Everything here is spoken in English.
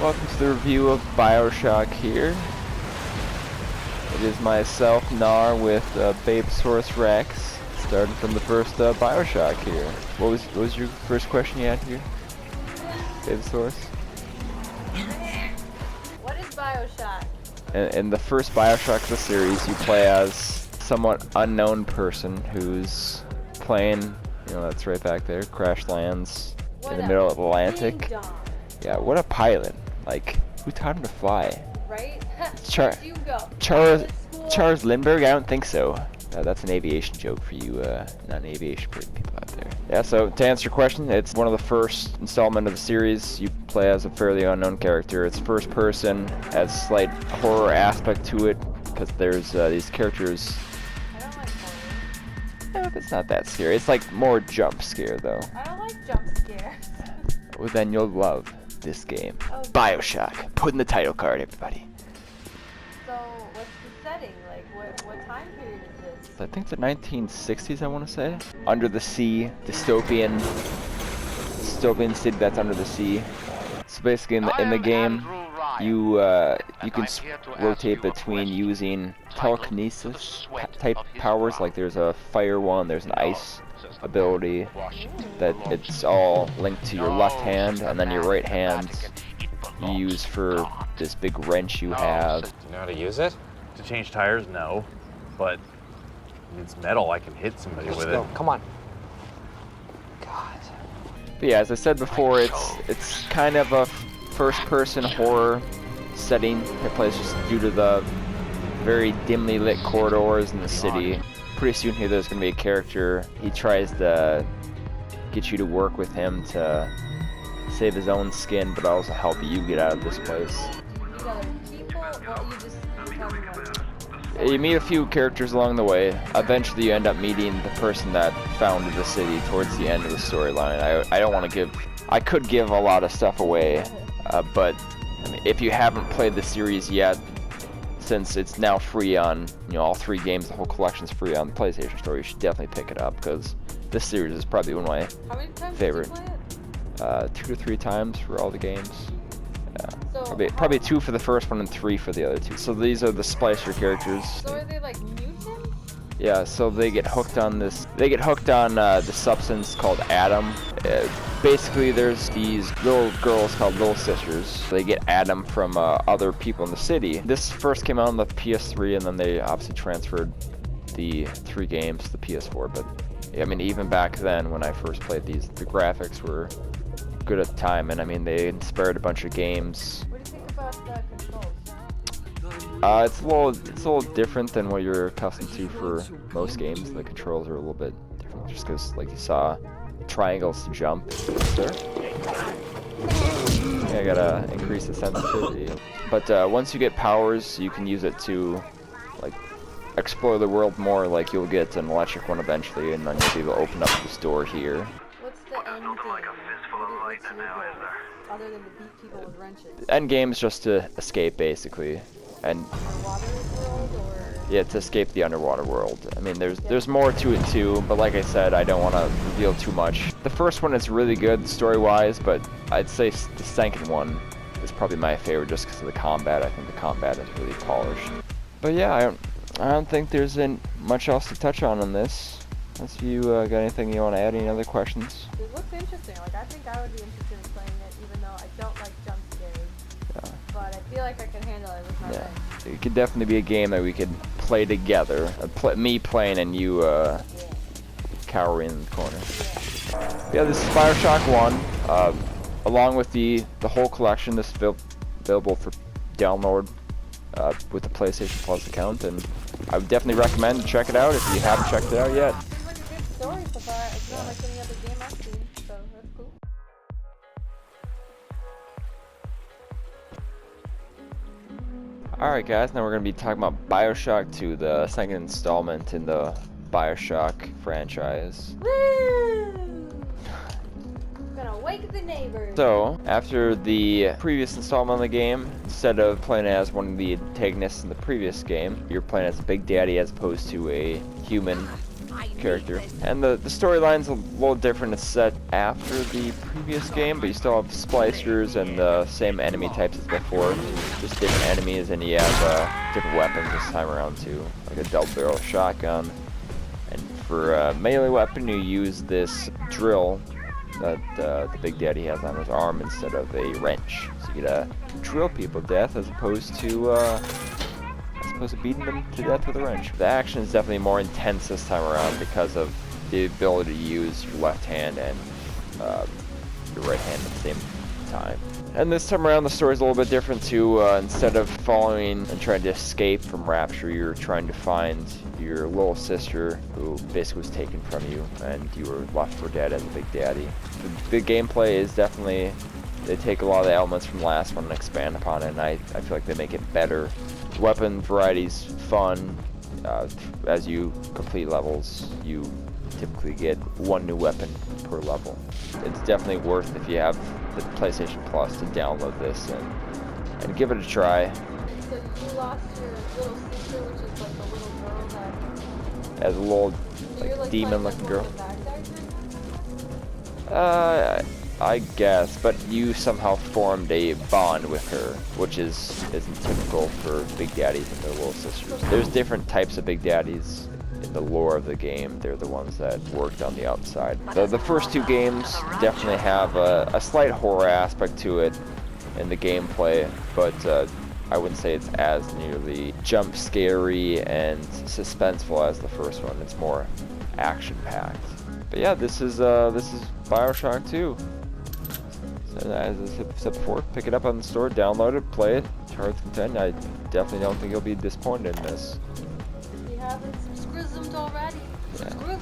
welcome to the review of Bioshock here. It is myself, Nar, with Babesaurus Rex, starting from the first Bioshock here. What was your first question you had here, Babesaurus? What is Bioshock? In the first Bioshock of the series, you play as somewhat unknown person who's playing, you know, that's right back there, crash lands in the middle of the Atlantic. Yeah, what a pilot. Like, who taught him to fly? Right? You go. Charles Lindbergh? I don't think so. That's an aviation joke for you, non-aviation people out there. Yeah, so to answer your question, it's one of the first installment of the series. You play as a fairly unknown character. It's first person, has a slight horror aspect to it, because there's these characters. I don't like horror. It's not that scary. It's like more jump scare, though. I don't like jump scares. Well, then you'll love this game. Oh, Bioshock. Put in the title card, everybody. So, what's the setting? Like, what time period is this? I think the 1960s, I want to say. Under the sea, dystopian city that's under the sea. So basically, in the game, you can rotate between using telekinesis type powers. Like there's a fire one, there's an ice ability that it's all linked to your left hand, and then your right hand you use for this big wrench you have. Do you know how to use it? To change tires, no. But it's metal, I can hit somebody with it. Come on. God. But yeah, as I said before, it's kind of a first-person horror setting. It plays just due to the very dimly lit corridors in the city. Pretty soon here there's going to be a character. He tries to get you to work with him to save his own skin, but also help you get out of this place. You meet other people, or you're talking about... You meet a few characters along the way. Eventually you end up meeting the person that founded the city towards the end of the storyline. I don't want to give... I could give a lot of stuff away, but I mean, if you haven't played the series yet, since it's now free on, you know, all 3 games, the whole collection's free on the PlayStation Store, you should definitely pick it up, because this series is probably one of my favorite. How many times did you play it? 2 to 3 times for all the games. Yeah. So probably 2 for the first one and 3 for the other 2. So these are the Splicer characters. So are they like mutants? Yeah, so they get hooked on this. They get hooked on the substance called Adam. Basically, there's these little girls called Little Sisters. They get Adam from other people in the city. This first came out on the PS3, and then they obviously transferred the 3 games to the PS4. But I mean, even back then, when I first played these, the graphics were good at the time, and I mean, they inspired a bunch of games. What do you think about the controls? It's a little different than what you're accustomed to for most games. The controls are a little bit different, just because, like you saw, triangles to jump. There. Yeah, I gotta increase the sensitivity. But once you get powers, you can use it to, like, explore the world more. Like you'll get an electric one eventually, and then you'll be able to open up this door here. What's the end game? What's your goal? Other than to beat people with wrenches? The end game is just to escape, basically. And Underwater world, or? yeah, to escape the underwater world. I mean, there's more to it too, but like I said, I don't want to reveal too much. The first one is really good story-wise, but I'd say the second one is probably my favorite just because of the combat. I think the combat is really polished. But yeah, I don't think there's much else to touch on this. Unless you got anything you want to add, any other questions? It looks interesting. Like, I think I would be interested in playing it, even though I don't like jump scares. Yeah. But I feel like I can handle it with my legs. It could definitely be a game that we could play together. Me playing and you cowering in the corner. Yeah, this is Bioshock 1. Along with the whole collection, this is available for download with the PlayStation Plus account, and I would definitely recommend check it out if you haven't checked it out yet. Seems like a good story so far. It's not like any other game I've seen, so that's cool. Alright guys, now we're going to be talking about Bioshock 2, the second installment in the Bioshock franchise. Woo! Gonna wake the neighbors. So, after the previous installment of the game, instead of playing as one of the antagonists in the previous game, you're playing as a Big Daddy as opposed to a human character. And the storyline's a little different. It's set after the previous game, but you still have splicers and the same enemy types as before. Just different enemies, and you have different weapons this time around too, like a double barrel shotgun. And for a melee weapon, you use this drill that the Big Daddy has on his arm instead of a wrench. So you get to drill people to death as opposed to beating them to death with a wrench. The action is definitely more intense this time around because of the ability to use your left hand and your right hand at the same time. And this time around the story's a little bit different too. Instead of following and trying to escape from Rapture, you're trying to find your little sister who basically was taken from you and you were left for dead as a Big Daddy. The gameplay is definitely, they take a lot of the elements from the last one and expand upon it, and I feel like they make it better. Weapon variety's fun. As you complete levels, you typically get one new weapon per level. It's definitely worth, if you have the PlayStation Plus, to download this and give it a try. So you lost your little sister, which is like a little girl that... As a little So you're, like, demon-looking playing girl. as one of the bad guys right now? I guess, but you somehow formed a bond with her, which isn't typical for Big Daddies and their little sisters. There's different types of Big Daddies in the lore of the game. They're the ones that worked on the outside. The first two games definitely have a slight horror aspect to it in the gameplay, but I wouldn't say it's as nearly jump scary and suspenseful as the first one. It's more action-packed. But yeah, this is Bioshock 2. So as I said before, pick it up on the store, download it, play it. It's hard to contend. I definitely don't think you'll be disappointed in this. If you haven't subscribed already, subscribe.